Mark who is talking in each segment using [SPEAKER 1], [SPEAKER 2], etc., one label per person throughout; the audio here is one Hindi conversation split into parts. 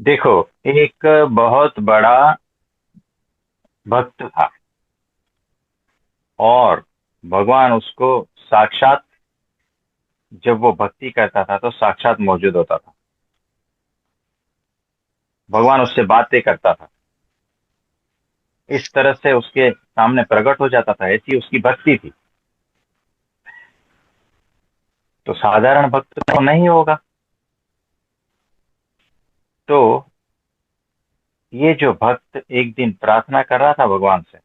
[SPEAKER 1] देखो, एक बहुत बड़ा भक्त था और भगवान उसको साक्षात, जब वो भक्ति करता था तो साक्षात मौजूद होता था। भगवान उससे बातें करता था, इस तरह से उसके सामने प्रकट हो जाता था, ऐसी उसकी भक्ति थी। तो साधारण भक्त तो नहीं होगा। तो ये जो भक्त एक दिन प्रार्थना कर रहा था भगवान से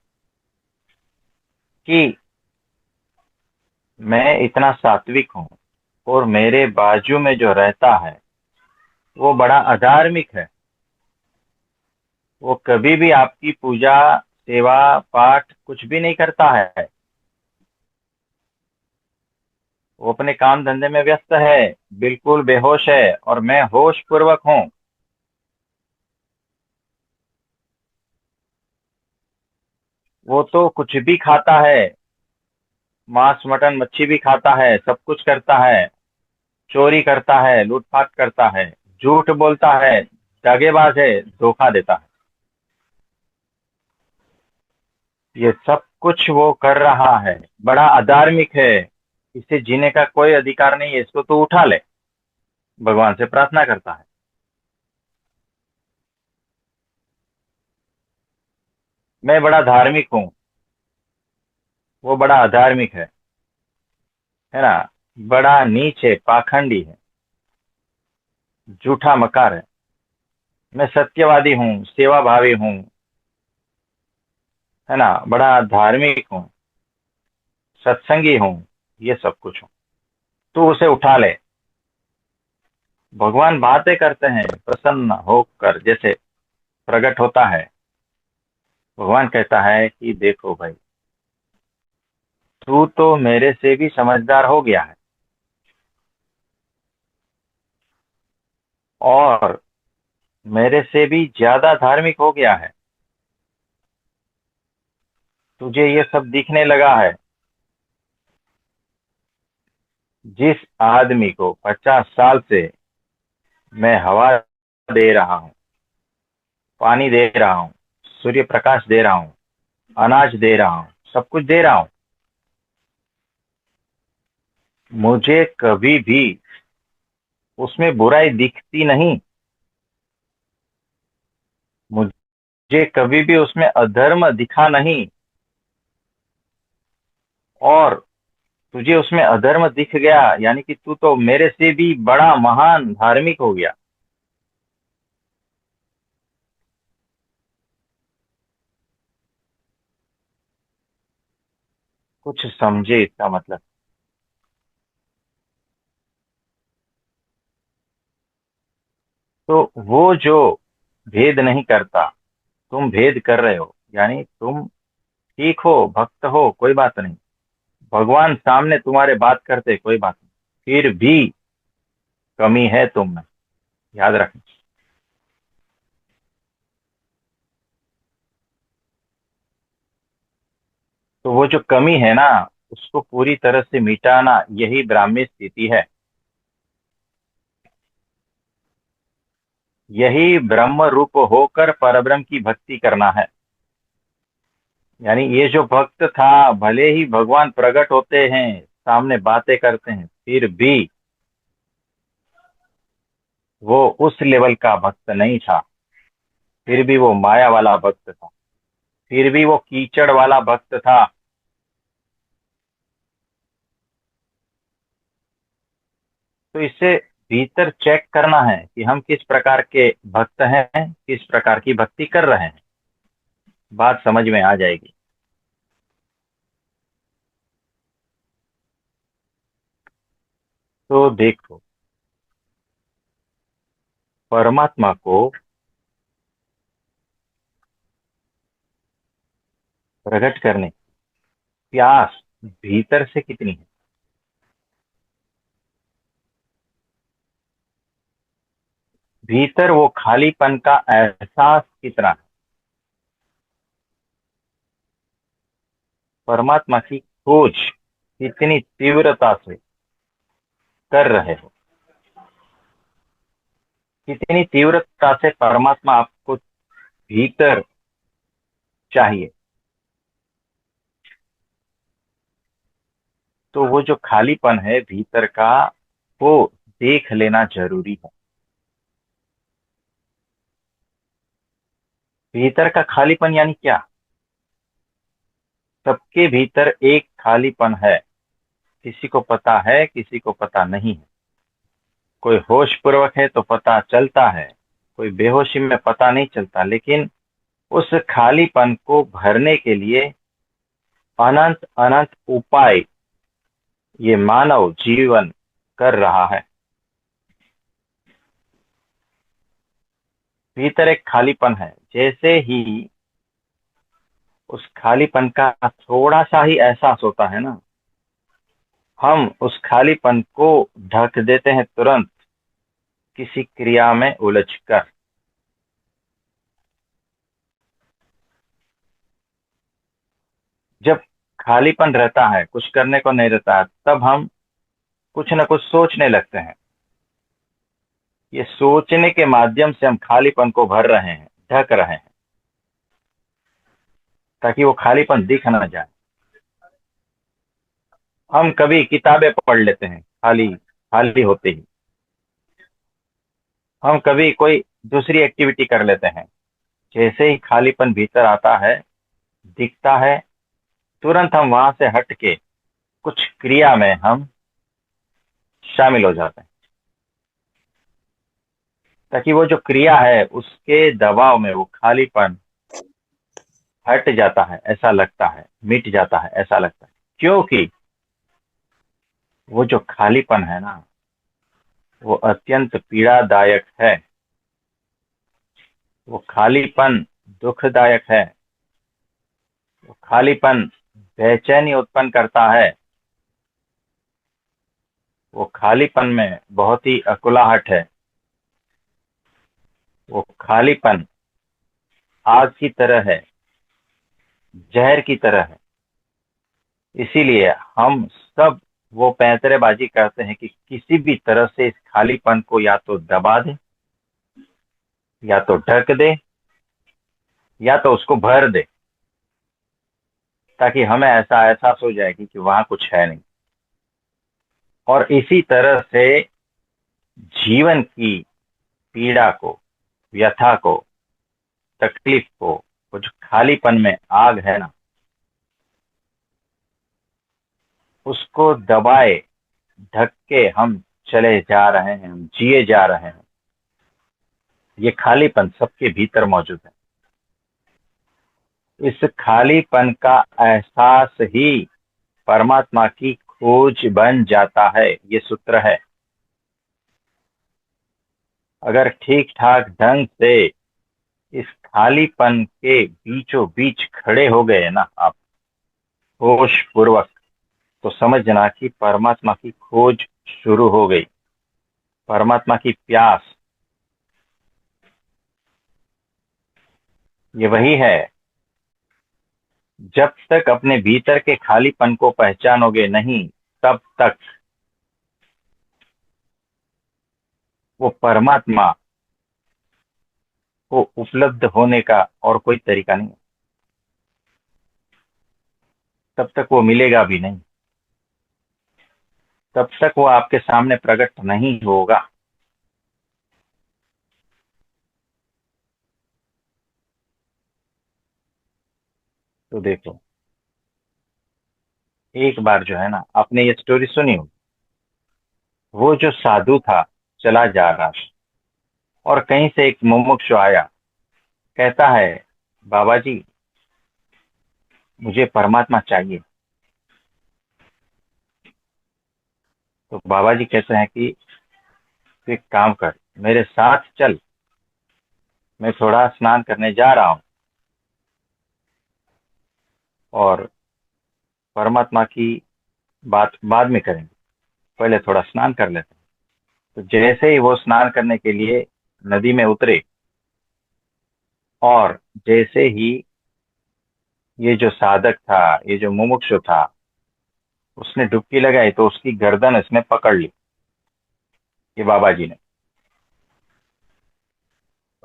[SPEAKER 1] कि मैं इतना सात्विक हूँ और मेरे बाजू में जो रहता है वो बड़ा अधार्मिक है। वो कभी भी आपकी पूजा, सेवा, पाठ कुछ भी नहीं करता है। वो अपने काम धंधे में व्यस्त है, बिल्कुल बेहोश है, और मैं होश पूर्वक हूँ। वो तो कुछ भी खाता है, मांस मटन मच्छी भी खाता है, सब कुछ करता है, चोरी करता है, लूटपाट करता है, झूठ बोलता है, दगाबाज है, धोखा देता है। ये सब कुछ वो कर रहा है, बड़ा अधार्मिक है। इसे जीने का कोई अधिकार नहीं है, इसको तो उठा ले। भगवान से प्रार्थना करता है। मैं बड़ा धार्मिक हूँ, वो बड़ा अधार्मिक है ना। बड़ा नीच है, पाखंडी है, झूठा मकार है। मैं सत्यवादी हूँ, सेवा भावी हूँ, है ना, बड़ा धार्मिक हूँ, सत्संगी हूँ, ये सब कुछ हूँ। तू उसे उठा ले। भगवान बातें करते हैं प्रसन्न होकर, जैसे प्रकट होता है। भगवान कहता है कि देखो भाई, तू तो मेरे से भी समझदार हो गया है और मेरे से भी ज्यादा धार्मिक हो गया है। तुझे ये सब दिखने लगा है। जिस आदमी को 50 साल से मैं हवा दे रहा हूँ, पानी दे रहा हूँ, सूर्य प्रकाश दे रहा हूँ, अनाज दे रहा हूँ, सब कुछ दे रहा हूँ, मुझे कभी भी उसमें बुराई दिखती नहीं। मुझे कभी भी उसमें अधर्म दिखा नहीं। और तुझे उसमें अधर्म दिख गया, यानी कि तू तो मेरे से भी बड़ा महान धार्मिक हो गया। कुछ समझे इसका मतलब। तो वो जो भेद नहीं करता, तुम भेद कर रहे हो, यानी तुम ठीक हो, भक्त हो, कोई बात नहीं। भगवान सामने तुम्हारे बात करते, कोई बात नहीं। फिर भी कमी है तुम में, याद रखना। तो वो जो कमी है ना, उसको पूरी तरह से मिटाना, यही ब्राह्मी स्थिति है। यही ब्रह्म रूप होकर परब्रह्म की भक्ति करना है। यानी ये जो भक्त था, भले ही भगवान प्रकट होते हैं, सामने बातें करते हैं, फिर भी वो उस लेवल का भक्त नहीं था। फिर भी वो माया वाला भक्त था। फिर भी वो कीचड़ वाला भक्त था। तो इससे भीतर चेक करना है कि हम किस प्रकार के भक्त हैं, किस प्रकार की भक्ति कर रहे हैं। बात समझ में आ जाएगी। तो देखो, परमात्मा को प्रकट करने की प्यास भीतर से कितनी है। भीतर वो खालीपन का एहसास कितना है। परमात्मा की खोज कितनी तीव्रता से कर रहे हो। कितनी तीव्रता से परमात्मा आपको भीतर चाहिए। तो वो जो खालीपन है भीतर का, वो देख लेना जरूरी है। भीतर का खालीपन यानी क्या? सबके भीतर एक खालीपन है। किसी को पता है, किसी को पता नहीं है। कोई होश पूर्वक है तो पता चलता है, कोई बेहोशी में पता नहीं चलता। लेकिन उस खालीपन को भरने के लिए अनंत अनंत उपाय ये मानव जीवन कर रहा है। भीतर एक खालीपन है। जैसे ही उस खालीपन का थोड़ा सा ही एहसास होता है ना, हम उस खालीपन को ढक देते हैं तुरंत किसी क्रिया में उलझकर। जब खालीपन रहता है, कुछ करने को नहीं रहता, तब हम कुछ न कुछ सोचने लगते हैं। ये सोचने के माध्यम से हम खालीपन को भर रहे हैं, ढक रहे हैं, ताकि वो खालीपन दिख ना जाए। हम कभी किताबें पढ़ लेते हैं खाली खाली होते ही। हम कभी कोई दूसरी एक्टिविटी कर लेते हैं। जैसे ही खालीपन भीतर आता है, दिखता है, तुरंत हम वहां से हट के कुछ क्रिया में हम शामिल हो जाते हैं, ताकि वो जो क्रिया है उसके दबाव में वो खालीपन हट जाता है ऐसा लगता है, मिट जाता है ऐसा लगता है। क्योंकि वो जो खालीपन है ना, वो अत्यंत पीड़ादायक है। वो खालीपन दुखदायक है। वो खालीपन बेचैनी उत्पन्न करता है। वो खालीपन में बहुत ही अकुलाहट है। वो खालीपन आग की तरह है, जहर की तरह है। इसीलिए हम सब वो पैंतरेबाजी करते हैं कि किसी भी तरह से इस खालीपन को या तो दबा दे, या तो ढक दे, या तो उसको भर दे, ताकि हमें ऐसा एहसास हो जाए कि वहां कुछ है नहीं। और इसी तरह से जीवन की पीड़ा को, व्यथा को, तकलीफ को, वो जो खालीपन में आग है ना, उसको दबाए ढक के हम चले जा रहे हैं, हम जिए जा रहे हैं। ये खालीपन सबके भीतर मौजूद है। इस खालीपन का एहसास ही परमात्मा की खोज बन जाता है। ये सूत्र है। अगर ठीक ठाक ढंग से इस खालीपन के बीचों बीच खड़े हो गए ना आप, होश पूर्वक, तो समझना कि परमात्मा की खोज शुरू हो गई। परमात्मा की प्यास ये वही है। जब तक अपने भीतर के खालीपन को पहचानोगे नहीं, तब तक वो परमात्मा को उपलब्ध होने का और कोई तरीका नहीं है। तब तक वो मिलेगा भी नहीं। तब तक वो आपके सामने प्रकट नहीं होगा। तो देखो, एक बार जो है ना, आपने ये स्टोरी सुनी हो। वो जो साधु था, चला जा रहा, और कहीं से एक मुमुक्षु आया, कहता है, बाबा जी, मुझे परमात्मा चाहिए। तो बाबा जी कहते हैं कि तू एक काम कर, मेरे साथ चल, मैं थोड़ा स्नान करने जा रहा हूँ, और परमात्मा की बात बाद में करेंगे, पहले थोड़ा स्नान कर लेते हैं। तो जैसे ही वो स्नान करने के लिए नदी में उतरे, और जैसे ही ये जो साधक था, ये जो मुमुक्षु था, उसने डुबकी लगाई, तो उसकी गर्दन इसने पकड़ ली, ये बाबा जी ने।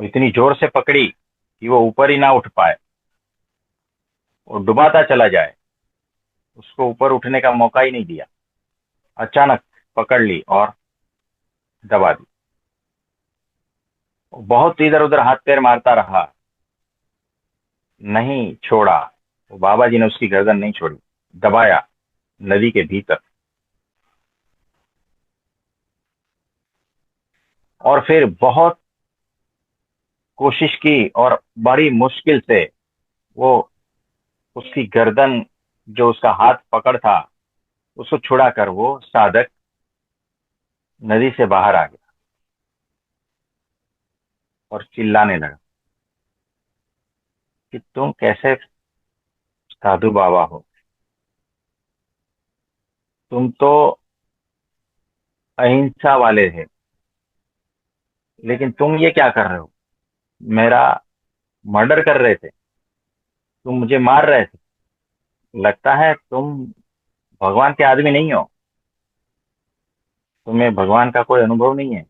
[SPEAKER 1] वो इतनी जोर से पकड़ी कि वो ऊपर ही ना उठ पाए, वो डुबाता चला जाए, उसको ऊपर उठने का मौका ही नहीं दिया। अचानक पकड़ ली और दबा दी। वो बहुत इधर उधर हाथ पैर मारता रहा, नहीं छोड़ा। वो बाबा जी ने उसकी गर्दन नहीं छोड़ी, दबाया नदी के भीतर। और फिर बहुत कोशिश की और बड़ी मुश्किल से वो उसकी गर्दन, जो उसका हाथ पकड़ था, उसको छुड़ाकर वो साधक नदी से बाहर आ गया और चिल्लाने लगा कि तुम कैसे साधु बाबा हो, तुम तो अहिंसा वाले थे, लेकिन तुम ये क्या कर रहे हो, मेरा मर्डर कर रहे थे, तुम मुझे मार रहे थे। लगता है तुम भगवान के आदमी नहीं हो, तुम्हें भगवान का कोई अनुभव नहीं है।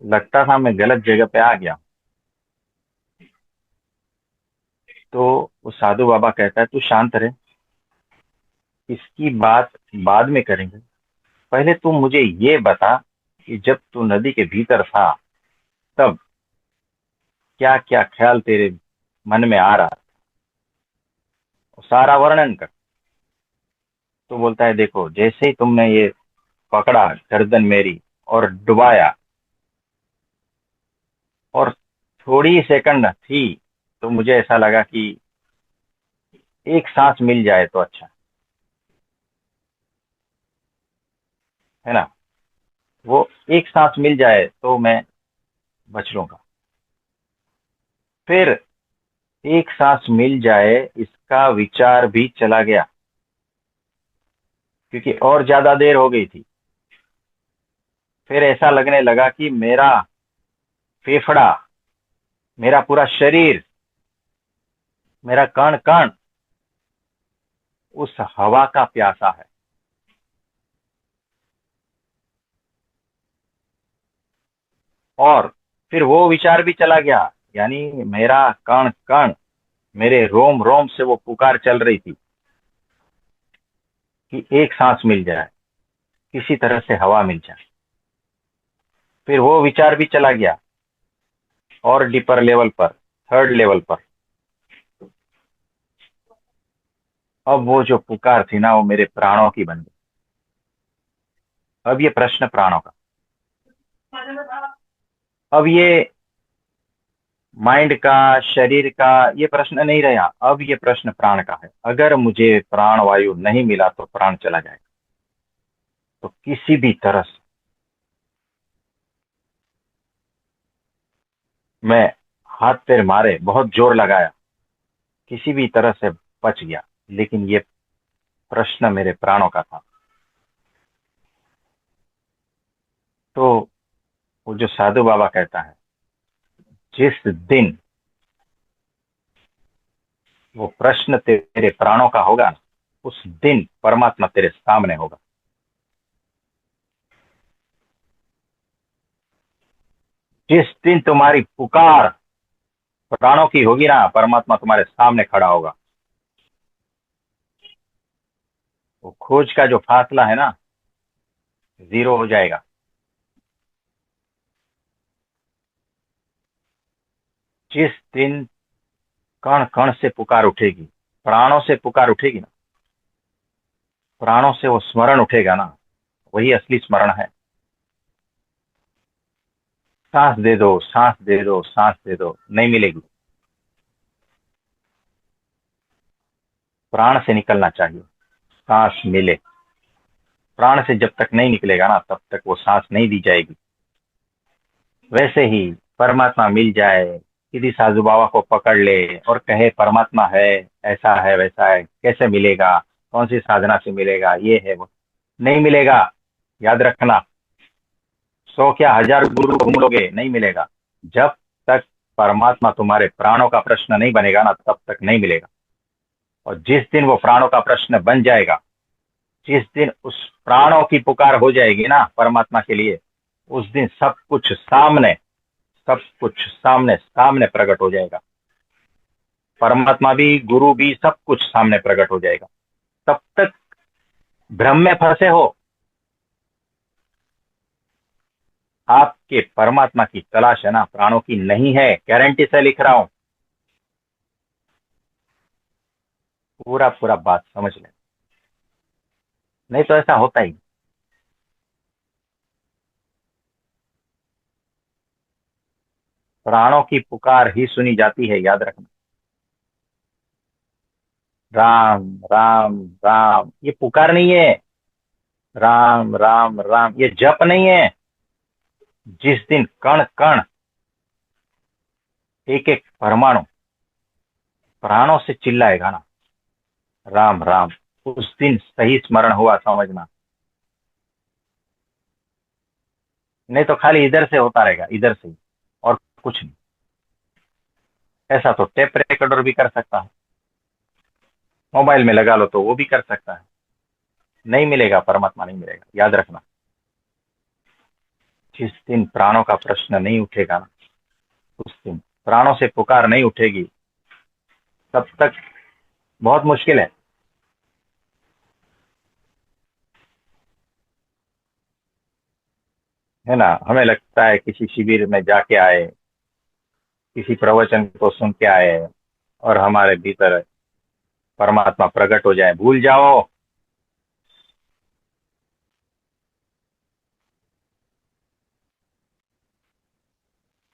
[SPEAKER 1] लगता था मैं गलत जगह पे आ गया। तो वो साधु बाबा कहता है तू शांत रहे, इसकी बात बाद में करेंगे। पहले तू मुझे ये बता कि जब तू नदी के भीतर था तब क्या क्या ख्याल तेरे मन में आ रहा था, सारा वर्णन कर। तो बोलता है देखो, जैसे ही तुमने ये पकड़ा गर्दन मेरी और डुबाया, और थोड़ी सेकंड थी, तो मुझे ऐसा लगा कि एक सांस मिल जाए तो अच्छा है ना, वो एक सांस मिल जाए तो मैं बच लूंगा। फिर एक सांस मिल जाए इसका विचार भी चला गया, क्योंकि और ज्यादा देर हो गई थी। फिर ऐसा लगने लगा कि मेरा फेफड़ा, मेरा पूरा शरीर, मेरा कण कण उस हवा का प्यासा है। और फिर वो विचार भी चला गया, यानी मेरा कण कण, मेरे रोम रोम से वो पुकार चल रही थी कि एक सांस मिल जाए, किसी तरह से हवा मिल जाए। फिर वो विचार भी चला गया और डीपर लेवल पर, थर्ड लेवल पर। अब वो जो पुकार थी ना, वो मेरे प्राणों की बन गई। अब ये प्रश्न प्राणों का, अब ये माइंड का, शरीर का ये प्रश्न नहीं रहा। अब ये प्रश्न प्राण का है। अगर मुझे प्राण वायु नहीं मिला तो प्राण चला जाएगा। तो किसी भी तरह से मैं हाथ पैर मारे, बहुत जोर लगाया, किसी भी तरह से बच गया। लेकिन ये प्रश्न मेरे प्राणों का था। तो वो जो साधु बाबा कहता है, जिस दिन वो प्रश्न तेरे प्राणों का होगा ना, उस दिन परमात्मा तेरे सामने होगा। जिस दिन तुम्हारी पुकार प्राणों की होगी ना, परमात्मा तुम्हारे सामने खड़ा होगा। वो खोज का जो फासला है ना, जीरो हो जाएगा। जिस दिन कण कण से पुकार उठेगी, प्राणों से पुकार उठेगी ना, प्राणों से वो स्मरण उठेगा ना, वही असली स्मरण है। सांस दे दो, सांस दे दो, सांस दे दो, नहीं मिलेगी। प्राण से निकलना चाहिए, सांस मिले। प्राण से जब तक नहीं निकलेगा ना, तब तक वो सांस नहीं दी जाएगी। वैसे ही परमात्मा मिल जाए, किसी साधु बाबा को पकड़ ले और कहे परमात्मा है, ऐसा है वैसा है, कैसे मिलेगा, कौन सी साधना से मिलेगा, ये है वो, नहीं मिलेगा। याद रखना, 100 क्या 1000 गुरु घूम लोगे, नहीं मिलेगा। जब तक परमात्मा तुम्हारे प्राणों का प्रश्न नहीं बनेगा ना, तब तक नहीं मिलेगा। और जिस दिन वो प्राणों का प्रश्न बन जाएगा, जिस दिन उस प्राणों की पुकार हो जाएगी ना परमात्मा के लिए, उस दिन सब कुछ सामने, सब कुछ सामने सामने प्रकट हो जाएगा। परमात्मा भी, गुरु भी, सब कुछ सामने प्रकट हो जाएगा। तब तक भ्रम में फंसे हो। आपके परमात्मा की तलाश है ना, प्राणों की नहीं है, गारंटी से लिख रहा हूं। पूरा पूरा बात समझ ले, नहीं तो ऐसा होता ही। प्राणों की पुकार ही सुनी जाती है, याद रखना। राम राम राम, ये पुकार नहीं है। राम राम राम, ये जप नहीं है। जिस दिन कण कण, एक एक परमाणु प्राणों से चिल्लाएगा ना, राम राम, उस दिन सही स्मरण हुआ समझना। नहीं तो खाली इधर से होता रहेगा, इधर से ही, और कुछ नहीं। ऐसा तो टेप रिकॉर्डर भी कर सकता है, मोबाइल में लगा लो तो वो भी कर सकता है। नहीं मिलेगा, परमात्मा नहीं मिलेगा, याद रखना। जिस दिन प्राणों का प्रश्न नहीं उठेगा ना, उस दिन प्राणों से पुकार नहीं उठेगी, तब तक बहुत मुश्किल है ना। हमें लगता है किसी शिविर में जाके आए, किसी प्रवचन को सुन के आए, और हमारे भीतर परमात्मा प्रकट हो जाए, भूल जाओ।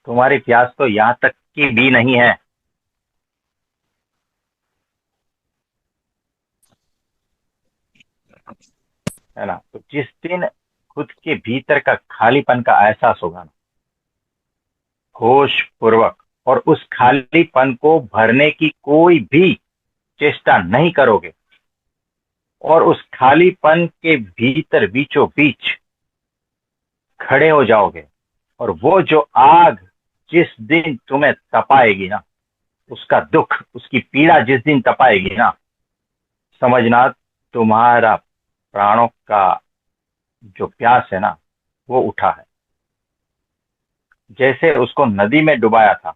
[SPEAKER 1] तुम्हारी प्यास तो यहाँ तक की भी नहीं है। है ना। तो जिस दिन खुद के भीतर का खालीपन का एहसास होगा ना, होश पूर्वक, और उस खालीपन को भरने की कोई भी चेष्टा नहीं करोगे, और उस खालीपन के भीतर बीचों बीच खड़े हो जाओगे, और वो जो आग जिस दिन तुम्हें तपाएगी ना, उसका दुख, उसकी पीड़ा जिस दिन तपाएगी ना, समझना तुम्हारा प्राणों का जो प्यास है ना, वो उठा है। जैसे उसको नदी में डुबाया था,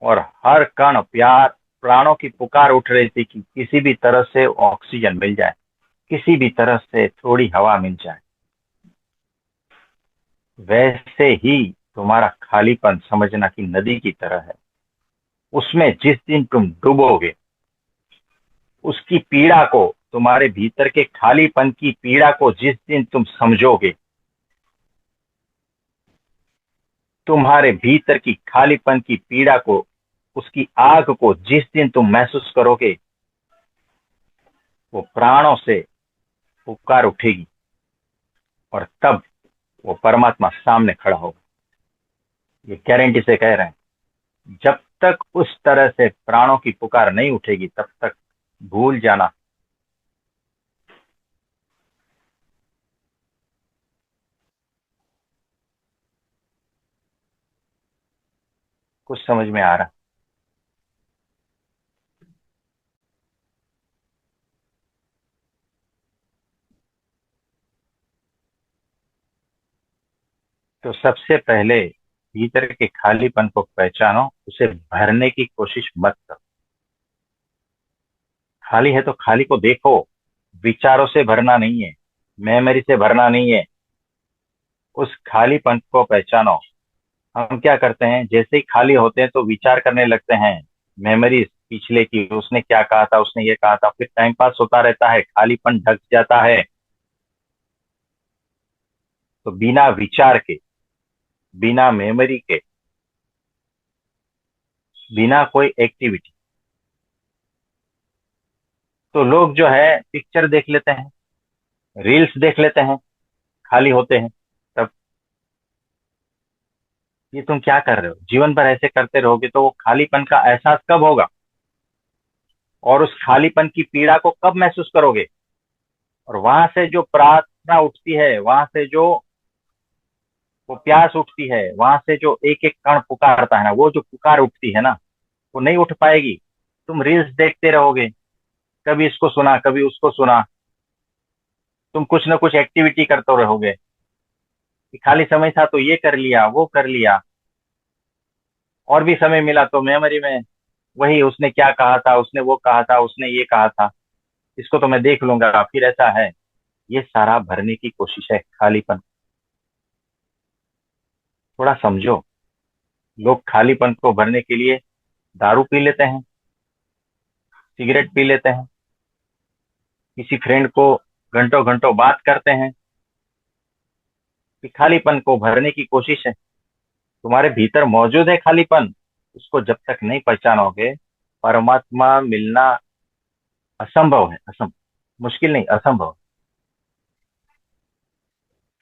[SPEAKER 1] और हर कण प्यार प्राणों की पुकार उठ रही थी कि किसी भी तरह से ऑक्सीजन मिल जाए, किसी भी तरह से थोड़ी हवा मिल जाए। वैसे ही तुम्हारा खालीपन समझना कि नदी की तरह है। उसमें जिस दिन तुम डूबोगे, उसकी पीड़ा को, तुम्हारे भीतर के खालीपन की पीड़ा को जिस दिन तुम समझोगे, तुम्हारे भीतर की खालीपन की पीड़ा को, उसकी आग को जिस दिन तुम महसूस करोगे, वो प्राणों से पुकार उठेगी, और तब वो परमात्मा सामने खड़ा होगा। ये गारंटी से कह रहे हैं। जब तक उस तरह से प्राणों की पुकार नहीं उठेगी, तब तक भूल जाना। कुछ समझ में आ रहा। तो सबसे पहले भीतर के खालीपन को पहचानो, उसे भरने की कोशिश मत करो। खाली है तो खाली को देखो। विचारों से भरना नहीं है, मेमोरी से भरना नहीं है, उस खालीपन को पहचानो। हम क्या करते हैं, जैसे ही खाली होते हैं तो विचार करने लगते हैं, मेमोरीज पिछले की, उसने क्या कहा था, उसने ये कहा था, फिर टाइम पास होता रहता है, खालीपन ढक जाता है। तो बिना विचार के, बिना मेमोरी के, बिना कोई एक्टिविटी, तो लोग जो है पिक्चर देख लेते हैं, रील्स देख लेते हैं, खाली होते हैं। तब ये तुम क्या कर रहे हो? जीवन भर ऐसे करते रहोगे तो वो खालीपन का एहसास कब होगा, और उस खालीपन की पीड़ा को कब महसूस करोगे? और वहां से जो प्रार्थना उठती है, वहां से जो वो प्यास उठती है, वहां से जो एक एक कण पुकारता है ना, वो जो पुकार उठती है ना, वो नहीं उठ पाएगी। तुम रील्स देखते रहोगे, कभी इसको सुना, कभी उसको सुना, तुम कुछ ना कुछ एक्टिविटी करते रहोगे कि खाली समय था तो ये कर लिया, वो कर लिया। और भी समय मिला तो मेमोरी में वही उसने क्या कहा था, उसने वो कहा था, उसने ये कहा था, इसको तो मैं देख लूंगा, फिर ऐसा है। ये सारा भरने की कोशिश है खालीपन। थोड़ा समझो। लोग खालीपन को भरने के लिए दारू पी लेते हैं, सिगरेट पी लेते हैं, किसी फ्रेंड को घंटों घंटों बात करते हैं, कि खालीपन को भरने की कोशिश है। तुम्हारे भीतर मौजूद है खालीपन, उसको जब तक नहीं पहचानोगे, परमात्मा मिलना असंभव है। मुश्किल नहीं, असंभव।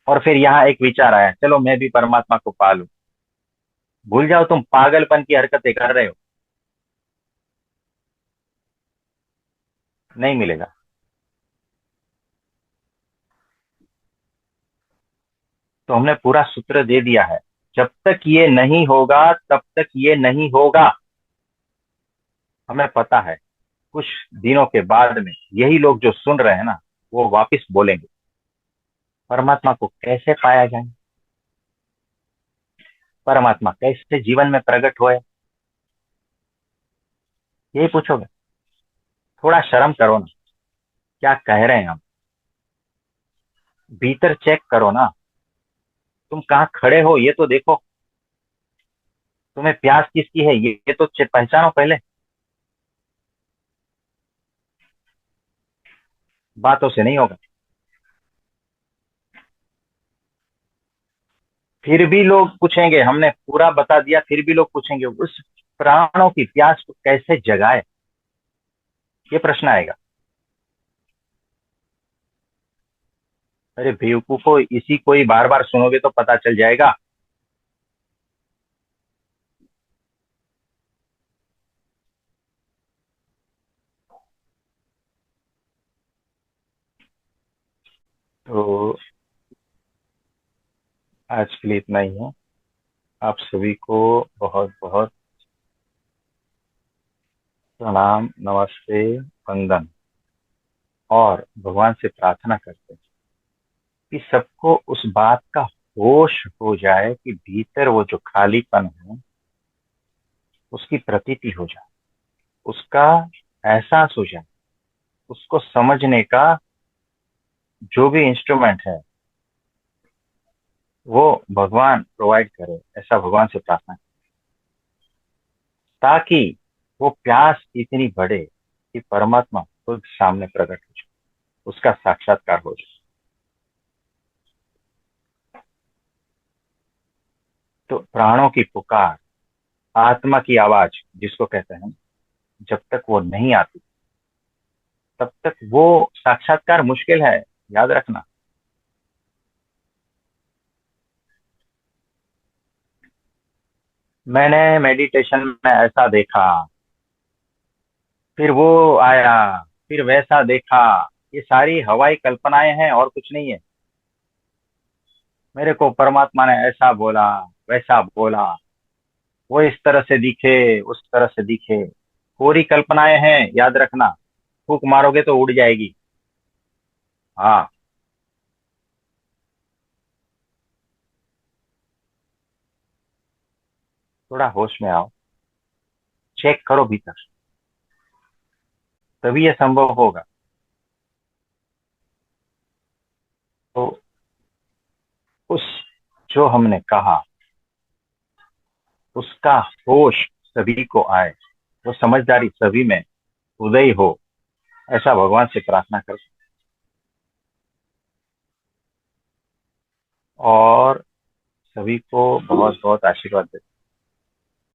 [SPEAKER 1] और फिर यहाँ एक विचार आया, चलो मैं भी परमात्मा को पालूं। भूल जाओ तुम पागलपन की हरकतें कर रहे हो, नहीं मिलेगा। तो हमने पूरा सूत्र दे दिया है। जब तक ये नहीं होगा तब तक ये नहीं होगा। हमें पता है कुछ दिनों के बाद में यही लोग जो सुन रहे हैं ना, वो वापस बोलेंगे परमात्मा को कैसे पाया जाए, परमात्मा कैसे जीवन में प्रकट होए, यही पूछोगे। थोड़ा शर्म करो ना, क्या कह रहे हैं हम। भीतर चेक करो ना, तुम कहाँ खड़े हो ये तो देखो। तुम्हें प्यास किसकी है ये तो पहचानो पहले। बातों से नहीं होगा। फिर भी लोग पूछेंगे, हमने पूरा बता दिया, फिर भी लोग पूछेंगे उस प्राणों की प्यास को कैसे जगाए, ये प्रश्न आएगा। अरे बेवकूफो, इसी को ही बार बार सुनोगे तो पता चल जाएगा। तो आज के लिए इतना ही है। आप सभी को बहुत बहुत प्रणाम, नमस्ते, वंदन। और भगवान से प्रार्थना करते हैं कि सबको उस बात का होश हो जाए कि भीतर वो जो खालीपन है उसकी प्रतीति हो जाए, उसका एहसास हो जाए, उसको समझने का जो भी इंस्ट्रूमेंट है वो भगवान प्रोवाइड करे, ऐसा भगवान से प्रार्थना करें, ताकि वो प्यास इतनी बढ़े कि परमात्मा खुद सामने प्रकट हो जाए, उसका साक्षात्कार हो जाए। तो प्राणों की पुकार, आत्मा की आवाज जिसको कहते हैं, जब तक वो नहीं आती तब तक वो साक्षात्कार मुश्किल है, याद रखना। मैंने मेडिटेशन में ऐसा देखा, फिर वो आया, फिर वैसा देखा, ये सारी हवाई कल्पनाएं हैं और कुछ नहीं है। मेरे को परमात्मा ने ऐसा बोला, वैसा बोला, वो इस तरह से दिखे, उस तरह से दिखे, पूरी कल्पनाएं हैं, याद रखना। फूक मारोगे तो उड़ जाएगी। हाँ। थोड़ा होश में आओ, चेक करो भीतर, तभी ये संभव होगा। तो उस जो हमने कहा उसका होश सभी को आए, वो समझदारी सभी में उदय हो, ऐसा भगवान से प्रार्थना कर। और सभी को बहुत बहुत आशीर्वाद देते।